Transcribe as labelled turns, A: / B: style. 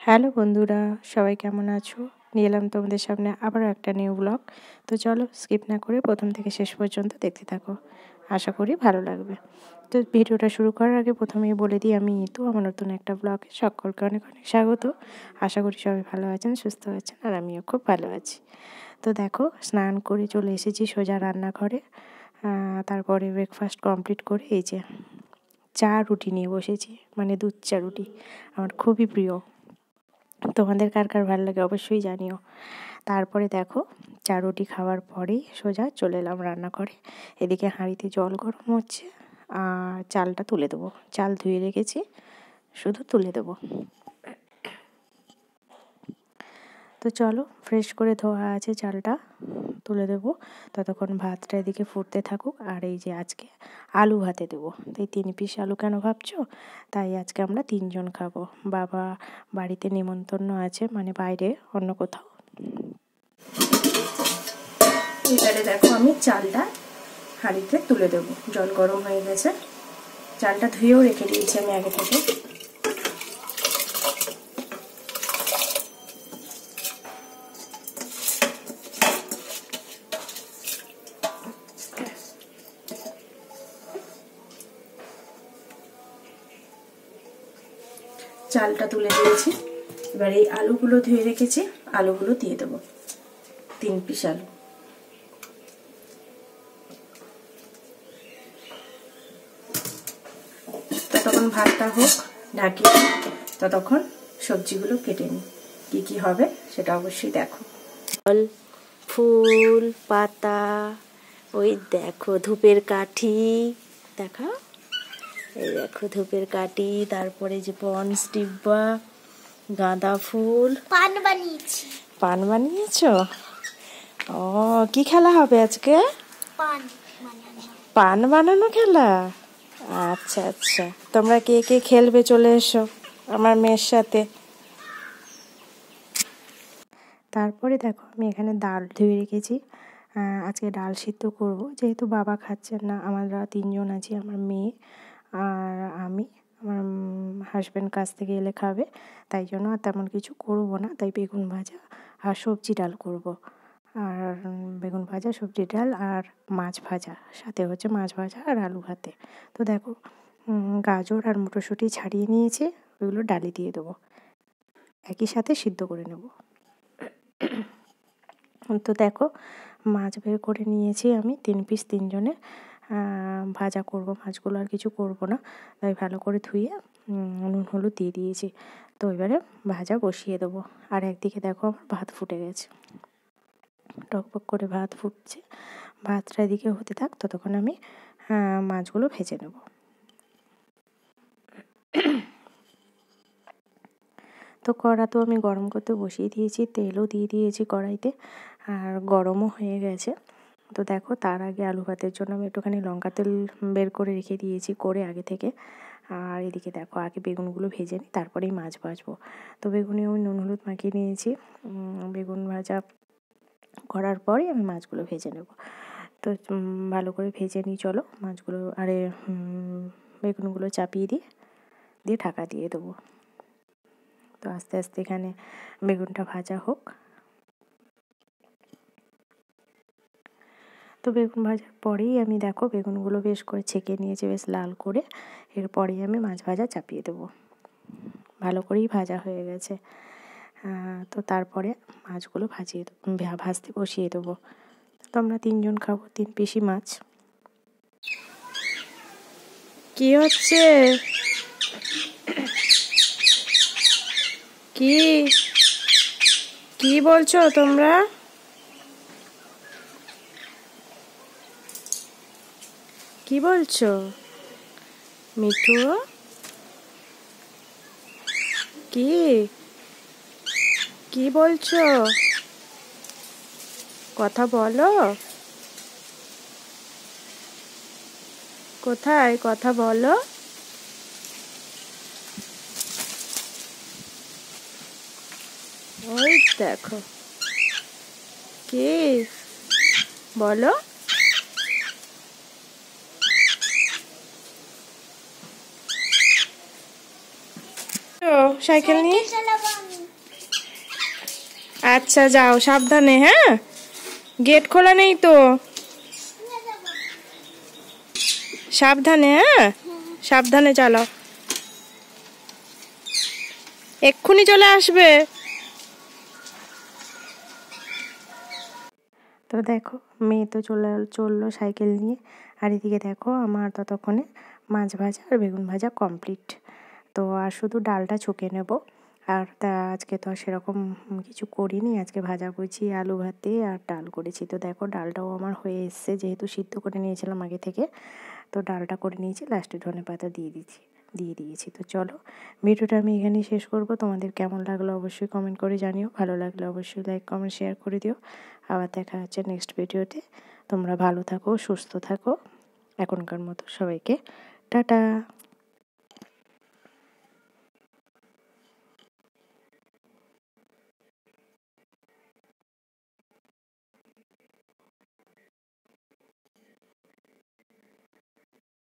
A: Hello বন্ধুরা, সবাই কেমন আছো? নিয়ে এলাম তোমাদের সামনে আবারও একটা নিউ ব্লগ। তো চলো স্কিপ না করে প্রথম থেকে শেষ পর্যন্ত দেখতে থাকো, আশা করি ভালো লাগবে। তো ভিডিওটা শুরু করার আগে প্রথমেই বলে দিই, আমি তো আমার নতুন একটা ব্লগে সকলকে অনেক অনেক স্বাগত। আশা করি সবাই ভালো আছেন, সুস্থ আছেন, আর আমিও খুব ভালো আছি। তো দেখো, স্নান করে চলে এসেছি সোজা রান্নাঘরে। তারপরে ব্রেকফাস্ট কমপ্লিট করে এই যে চা রুটি নিয়ে বসেছি, মানে দুধ চা রুটি আমার খুবই প্রিয়। তোমাদের কার কার ভালো লাগে অবশ্যই জানিও। তারপরে দেখো, চা রুটি খাওয়ার পরেই সোজা চলে এলাম রান্নাঘরে। এদিকে হাঁড়িতে জল গরম হচ্ছে, আর চালটা তুলে দেবো। চাল ধুয়ে রেখেছি, শুধু তুলে দেবো। তো চলো, ফ্রেশ করে ধোয়া আছে চালটা, তুলে দেবো। ততক্ষণ ভাতটা এদিকে ফুটতে থাকুক। আর এই যে আজকে আলু ভাতে দেবো, তাই 3 পিস আলু কেন ভাবছো? তাই আজকে আমরা 3 জন খাবো। বাবা বাড়িতে নিমন্ত্রণ আছে, মানে বাইরে অন্য কোথাও। এবারে দেখো, আমি চালটা হাঁড়িতে তুলে দেবো। জল গরম হয়ে গেছে, চালটা ধুয়েও রেখে দিয়েছি আমি আগে থেকে। চালটা তুলে দিয়েছি, এবার এই আলুগুলো ধুয়ে রেখেছি, আলুগুলো দিয়ে দেবো। 3 পিস আলু। ততক্ষণ ভাতটা হোক, ঢাকি। ততক্ষণ সবজিগুলো কেটে নিই, কী কী হবে সেটা অবশ্যই দেখো। ফল, ফুল, পাতা, ওই দেখো ধূপের কাঠি, দেখা, এই দেখো ধূপের কাঠি, তারপরে যে পন্স ডিব্বা, গাঁদা ফুল,
B: পান বানিয়েছি।
A: পান বানিয়েছো? ও, কি খেলা হবে আজকে?
B: পান বানানো।
A: পান বানানো খেলা? আচ্ছা আচ্ছা, তোমরা কে কে খেলবে চলে এসো আমার মেয়ের সাথে। তারপরে দেখো, আমি এখানে ডাল ধুয়ে রেখেছি। আজকে ডাল সিদ্ধ করব, যেহেতু বাবা খাচ্ছেন না, আমরা 3 জন আছি, আমার মেয়ে আর আমি। আমার হাজব্যান্ড কাছ থেকে এলে খাবে, তাই জন্য আর তেমন কিছু করবো না। তাই বেগুন ভাজা আর সবজি ডাল করব। আর বেগুন ভাজা, সবজি ডাল আর মাছ ভাজা, সাথে হচ্ছে মাছ ভাজা আর আলু ভাতে। তো দেখো, গাজর আর মটরশুঁটি ছাড়িয়ে নিয়েছি, ওইগুলো ডালে দিয়ে দেবো, একই সাথে সিদ্ধ করে নেব। তো দেখো, মাছ বের করে নিয়েছি আমি 3 পিস, 3 জনের ভাজা করব। মাছগুলো আর কিছু করব না, তাই ভালো করে ধুয়ে নুন হলুদ দিয়ে দিয়েছি। তো এবারে ভাজা বসিয়ে দেবো। আর একদিকে দেখো, আমার ভাত ফুটে গেছে, টকবক করে ভাত ফুটছে। ভাতটা এদিকে হতে থাক, ততক্ষণ আমি মাছগুলো ভেজে নেব। তো কড়া তো আমি গরম করতে বসিয়ে দিয়েছি, তেলও দিয়ে দিয়েছি কড়াইতে, আর গরমও হয়ে গেছে। তো দেখো, তার আগে আলু ভাতের জন্য আমি একটুখানি লঙ্কা তেল বের করে রেখে দিয়েছি করে আগে থেকে। আর এদিকে দেখো, আগে বেগুনগুলো ভেজে নিই, তারপরেই মাছ ভাজবো। তো বেগুনে আমি নুন হলুদ মাখিয়ে নিয়েছি। বেগুন ভাজা করার পরে আমি মাছগুলো ভেজে নেব। তো ভালো করে ভেজে নিই চলো মাছগুলো। আরে বেগুনগুলো চাপিয়ে দিয়ে ঢাকা দিয়ে দেবো। তো আস্তে আস্তে এখানে বেগুনটা ভাজা হোক। তো বেগুন ভাজার পরেই আমি দেখো, বেগুনগুলো বেশ করে ছেঁকে নিয়েছি বেশ লাল করে। এরপরেই আমি মাছ ভাজা চাপিয়ে দেবো। ভালো করেই ভাজা হয়ে গেছে। তো তারপরে মাছগুলো ভাজতে বসিয়ে দেবো। তো আমরা 3 জন খাবো, 3 পিসি মাছ। কি হচ্ছে? কি কি বলছো তোমরা? কি বলছো মিঠু? কি কি বলছো? কথা বলো। কোথায় কথা বলো? ওই দেখো, কি বলো? সাইকেল নিয়ে
B: চালাবো আমি।
A: আচ্ছা যাও সাবধানে, হ্যাঁ গেট খোলা নেই তো, সাবধানে, হ্যাঁ সাবধানে চালাও, এক্ষুনি চলে আসবে। তো দেখো মেয়ে তো চললো সাইকেল নিয়ে, আর এদিকে দেখো আমার ততক্ষণে মাছ ভাজা আর বেগুন ভাজা কমপ্লিট। তো আর শুধু ডালটা ছুঁকে নেব। আর তা আজকে তো আর সেরকম কিছু করিনি, আজকে ভাজা করছি, আলু ভাতে আর ডাল করেছি। তো দেখো ডালটাও আমার হয়ে এসছে, যেহেতু সিদ্ধ করে নিয়েছিলাম আগে থেকে, তো ডালটা করে নিয়েছি, লাস্টে ধনেপাতা দিয়ে দিয়েছি। তো চলো ভিডিওটা আমি এখানেই শেষ করব। তোমাদের কেমন লাগলো অবশ্যই কমেন্ট করে জানিও, ভালো লাগলে অবশ্যই লাইক কমেন্ট শেয়ার করে দিও। আবার দেখা হচ্ছে নেক্সট ভিডিওতে। তোমরা ভালো থাকো, সুস্থ থাকো, এখনকার মতো সবাইকে টাটা।